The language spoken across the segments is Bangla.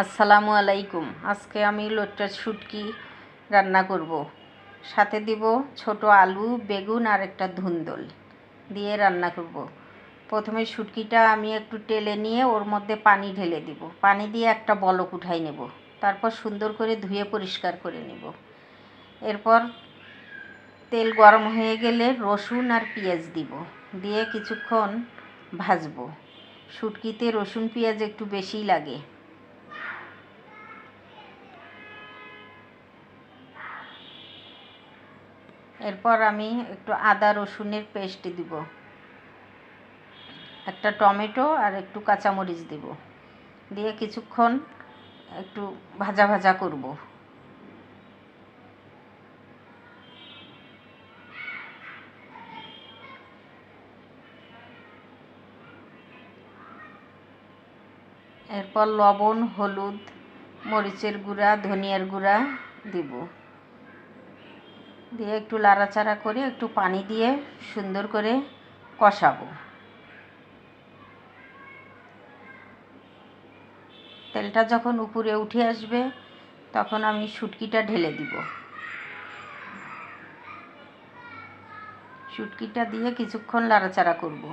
আসসালামু আলাইকুম। আজকে আমি লোট্টার শুটকি রান্না করব। সাথে দিব ছোট আলু, বেগুন আর একটা ধুন্দল দিয়ে রান্না করব। প্রথমে শুটকিটা আমি একটু টেলে নিয়ে ওর মধ্যে পানি ঢেলে দিব। পানি দিয়ে একটা বলক উঠাই নেব। তারপর সুন্দর করে ধুয়ে পরিষ্কার করে নেব। এরপর তেল গরম হয়ে গেলে রসুন আর পেঁয়াজ দিব, দিয়ে কিছুক্ষণ ভাজবো। শুটকিতে রসুন পেঁয়াজ একটু বেশিই লাগে। এরপর আমি একটু আদা রসুনের পেস্ট দিব, একটা টমেটো আর একটু কাঁচামরিচ দিব, দিয়ে কিছুক্ষণ একটু ভাজা ভাজা করব। এরপর লবণ, হলুদ, মরিচের গুঁড়া, ধনিয়ার গুঁড়া দিব, দিয়ে একটু লাড়াচাড়া করে একটু পানি দিয়ে সুন্দর করে কষাবো। তেলটা যখন উপরে উঠে আসবে তখন আমি শুটকিটা ঢেলে দিব। শুটকিটা দিয়ে কিছুক্ষণ লাড়াচাড়া করব।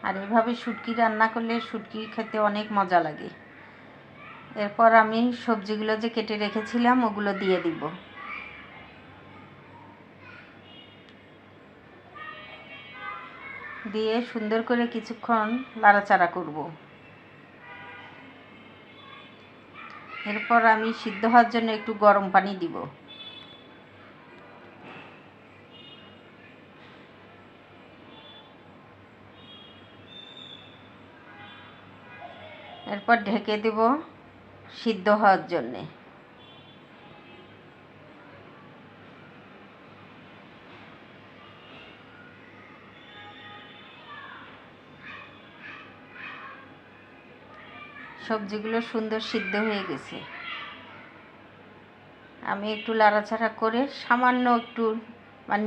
আর এভাবে শুটকি রান্না করলে শুটকি খেতে অনেক মজা লাগে। এরপর আমি সবজিগুলো যে কেটে রেখেছিলাম ওগুলো দিয়ে দিব। দিয়ে সুন্দর করে কিছুক্ষণ নাড়াচাড়া করব। এরপর আমি সিদ্ধ হওয়ার জন্য একটু গরম পানি দিব। এরপর ঢেকে দেব সিদ্ধ হওয়ার জন্যে। সবজিগুলো সুন্দর সিদ্ধ হয়ে গেছে। আমি একটু লাড়াচাড়া করে সামান্য একটু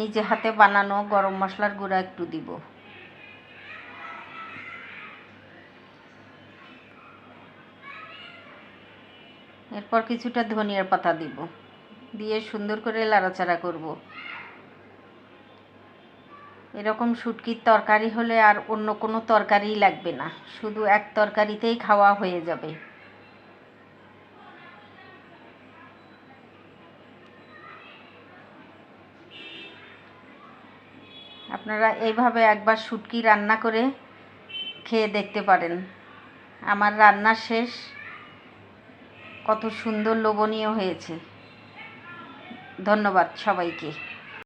নিজে হাতে বানানো গরম মশলার গুঁড়া একটু দিব। এরপর কিছুটা ধনিয়ার পাতা দিব, দিয়ে সুন্দর করে লাড়াচাড়া করব। এরকম শুটকির তরকারি হলে আর অন্য কোনো তরকারিই লাগবে না, শুধু এক তরকারিতেই খাওয়া হয়ে যাবে। আপনারা এইভাবে একবার শুটকি রান্না করে খেয়ে দেখতে পারেন। আমার রান্না শেষ। কত সুন্দর লোভনীয় হয়েছে। ধন্যবাদ সবাইকে।